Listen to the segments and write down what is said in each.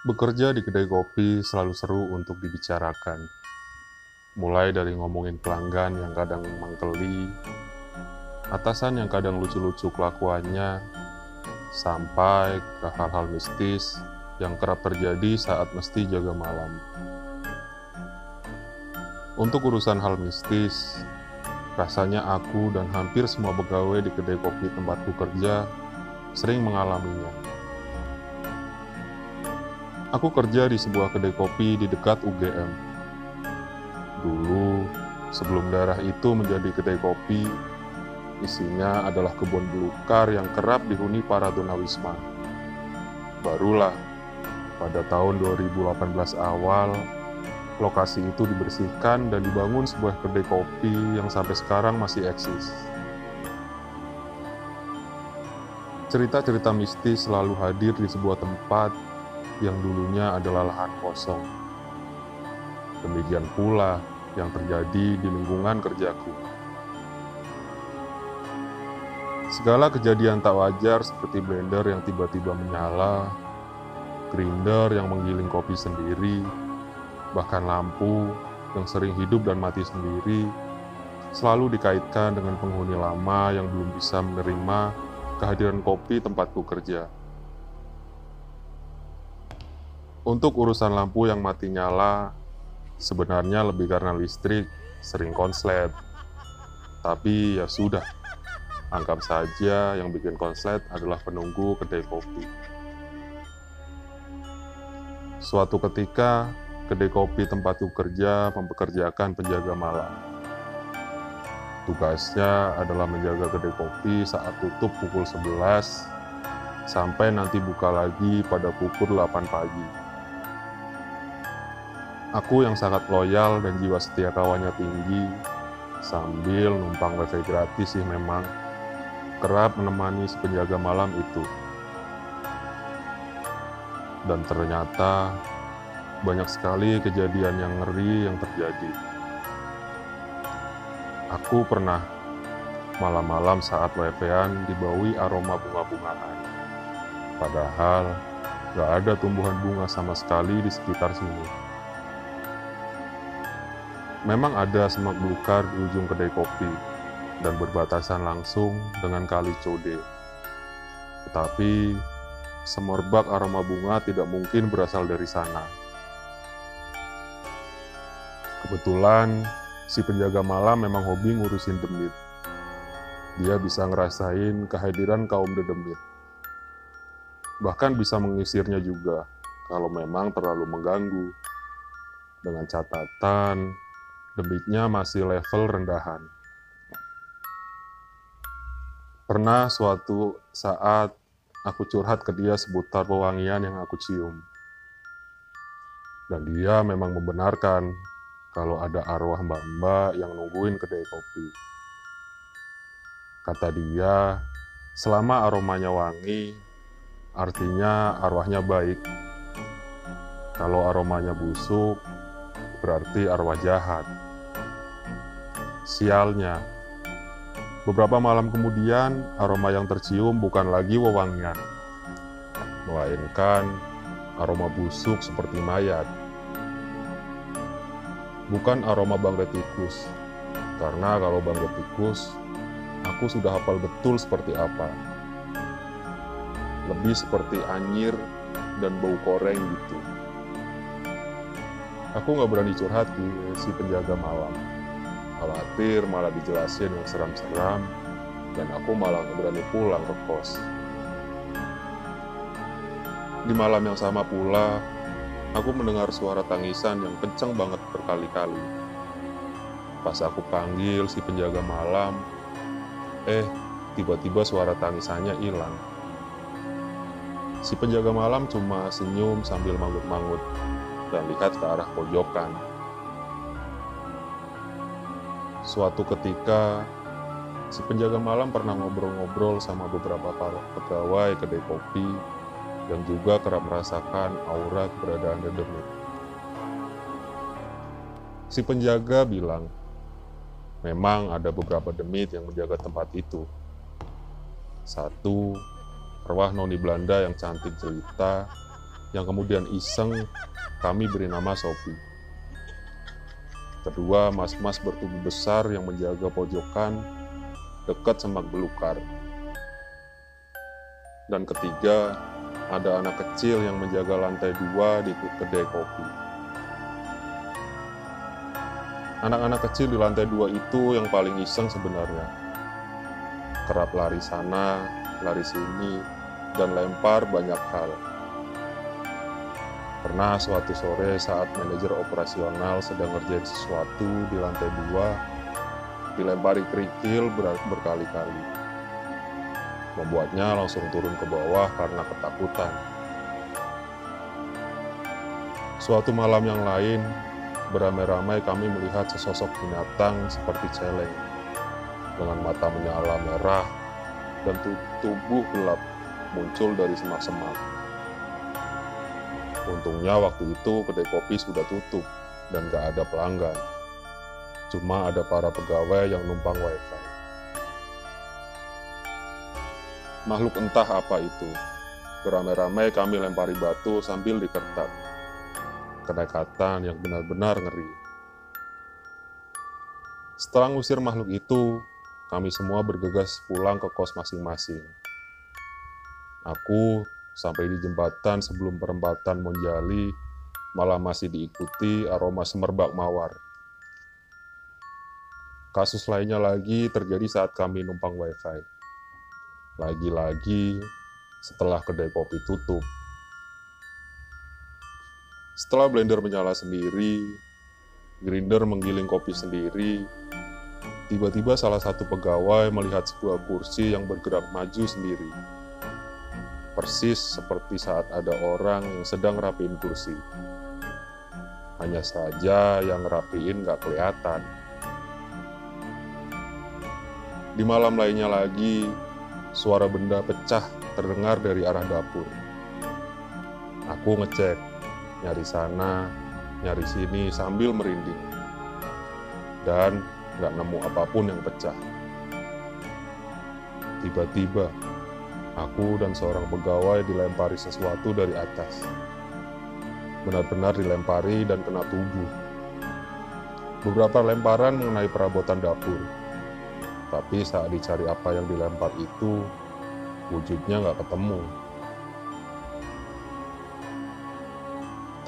Bekerja di kedai kopi selalu seru untuk dibicarakan. Mulai dari ngomongin pelanggan yang kadang mengkeli, atasan yang kadang lucu-lucu kelakuannya, sampai ke hal-hal mistis yang kerap terjadi saat mesti jaga malam. Untuk urusan hal mistis, rasanya aku dan hampir semua pegawai di kedai kopi tempatku kerja sering mengalaminya. Aku kerja di sebuah kedai kopi di dekat UGM. Dulu, sebelum daerah itu menjadi kedai kopi, isinya adalah kebun belukar yang kerap dihuni para tunawisma. Barulah, pada tahun 2018 awal, lokasi itu dibersihkan dan dibangun sebuah kedai kopi yang sampai sekarang masih eksis. Cerita-cerita mistis selalu hadir di sebuah tempat yang dulunya adalah lahan kosong. Demikian pula yang terjadi di lingkungan kerjaku. Segala kejadian tak wajar seperti blender yang tiba-tiba menyala, grinder yang menggiling kopi sendiri, bahkan lampu yang sering hidup dan mati sendiri, selalu dikaitkan dengan penghuni lama yang belum bisa menerima kehadiran kopi tempatku kerja. Untuk urusan lampu yang mati nyala, sebenarnya lebih karena listrik sering konslet. Tapi ya sudah, anggap saja yang bikin konslet adalah penunggu kedai kopi. Suatu ketika, kedai kopi tempatku kerja mempekerjakan penjaga malam. Tugasnya adalah menjaga kedai kopi saat tutup pukul 11 sampai nanti buka lagi pada pukul 8 pagi. Aku yang sangat loyal dan jiwa setia kawannya tinggi, sambil numpang wifi gratis sih memang, kerap menemani si penjaga malam itu. Dan ternyata banyak sekali kejadian yang ngeri yang terjadi. Aku pernah malam-malam saat wifi-an dibaui aroma bunga-bungaan. Padahal gak ada tumbuhan bunga sama sekali di sekitar sini. Memang ada semak belukar di ujung kedai kopi dan berbatasan langsung dengan Kali Code. Tetapi semerbak aroma bunga tidak mungkin berasal dari sana. Kebetulan si penjaga malam memang hobi ngurusin demit. Dia bisa ngerasain kehadiran kaum dedemit. Bahkan bisa mengusirnya juga kalau memang terlalu mengganggu. Dengan catatan, demitnya masih level rendahan. Pernah suatu saat aku curhat ke dia seputar pewangian yang aku cium. Dan dia memang membenarkan kalau ada arwah mbak-mbak yang nungguin kedai kopi. Kata dia, selama aromanya wangi, artinya arwahnya baik. Kalau aromanya busuk, berarti arwah jahat. Sialnya, beberapa malam kemudian aroma yang tercium bukan lagi wewangian, melainkan aroma busuk seperti mayat. Bukan aroma bangkai tikus, karena kalau bangkai tikus, aku sudah hafal betul seperti apa. Lebih seperti anyir dan bau koreng gitu. Aku gak berani curhat ke si penjaga malam. Khawatir malah dijelasin yang seram-seram, dan aku malah gak berani pulang ke kos. Di malam yang sama pula, aku mendengar suara tangisan yang kencang banget berkali-kali. Pas aku panggil si penjaga malam, tiba-tiba suara tangisannya hilang. Si penjaga malam cuma senyum sambil manggut-manggut dan lihat ke arah pojokan. Suatu ketika, si penjaga malam pernah ngobrol-ngobrol sama beberapa para pegawai kedai kopi dan juga kerap merasakan aura keberadaan dedemit. Si penjaga bilang, memang ada beberapa demit yang menjaga tempat itu. Satu, arwah noni Belanda yang cantik jelita yang kemudian iseng kami beri nama Sophie. Kedua, mas-mas bertubuh besar yang menjaga pojokan dekat semak belukar. Dan ketiga, ada anak kecil yang menjaga lantai 2 di kedai kopi. Anak-anak kecil di lantai 2 itu yang paling iseng sebenarnya. Kerap lari sana, lari sini, dan lempar banyak hal. Pernah suatu sore saat manajer operasional sedang ngerjain sesuatu di lantai 2, dilempari kerikil berkali-kali. Membuatnya langsung turun ke bawah karena ketakutan. Suatu malam yang lain, beramai-ramai kami melihat sesosok binatang seperti celeng, dengan mata menyala merah dan tubuh gelap muncul dari semak-semak. Untungnya waktu itu kedai kopi sudah tutup dan gak ada pelanggan. Cuma ada para pegawai yang numpang wifi. Makhluk entah apa itu. Beramai-ramai kami lempari batu sambil dikertak. Kenekatan yang benar-benar ngeri. Setelah ngusir makhluk itu, kami semua bergegas pulang ke kos masing-masing. Aku sampai di jembatan sebelum perempatan Monjali malah masih diikuti aroma semerbak mawar. Kasus lainnya lagi terjadi saat kami numpang wifi. Lagi-lagi setelah kedai kopi tutup. Setelah blender menyala sendiri, grinder menggiling kopi sendiri, tiba-tiba salah satu pegawai melihat sebuah kursi yang bergerak maju sendiri. Persis seperti saat ada orang yang sedang rapiin kursi. Hanya saja yang ngerapiin gak kelihatan. Di malam lainnya lagi, suara benda pecah terdengar dari arah dapur. Aku ngecek, nyari sana, nyari sini sambil merinding. Dan gak nemu apapun yang pecah. Tiba-tiba, aku dan seorang pegawai dilempari sesuatu dari atas. Benar-benar dilempari dan kena tubuh. Beberapa lemparan mengenai perabotan dapur. Tapi saat dicari apa yang dilempar itu, wujudnya nggak ketemu.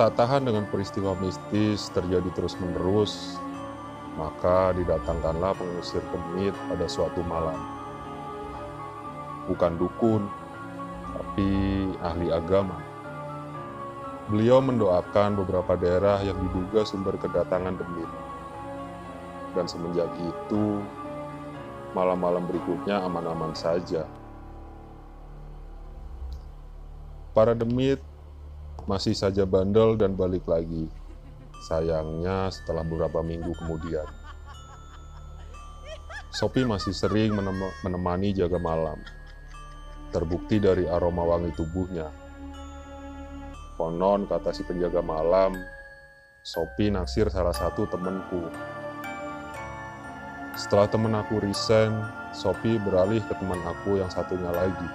Tak tahan dengan peristiwa mistis terjadi terus-menerus, maka didatangkanlah pengusir demit pada suatu malam. Bukan dukun, tapi ahli agama. Beliau mendoakan beberapa daerah yang diduga sumber kedatangan demit. Dan semenjak itu, malam-malam berikutnya aman-aman saja. Para demit masih saja bandel dan balik lagi. Sayangnya setelah beberapa minggu kemudian. Sophie masih sering menemani jaga malam. Terbukti dari aroma wangi tubuhnya. Konon kata si penjaga malam, Sophie naksir salah satu temanku. Setelah teman aku resign, Sophie beralih ke teman aku yang satunya lagi.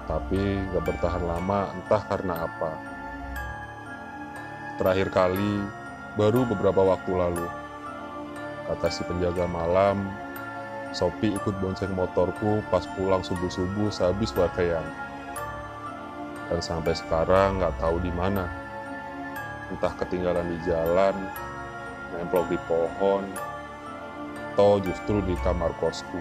Tapi gak bertahan lama, entah karena apa. Terakhir kali, baru beberapa waktu lalu. Kata si penjaga malam, Sophie ikut bonceng motorku pas pulang subuh-subuh sehabis wifi-an. Dan sampai sekarang gak tahu di mana. Entah ketinggalan di jalan, nemplok di pohon, atau justru di kamar kosku.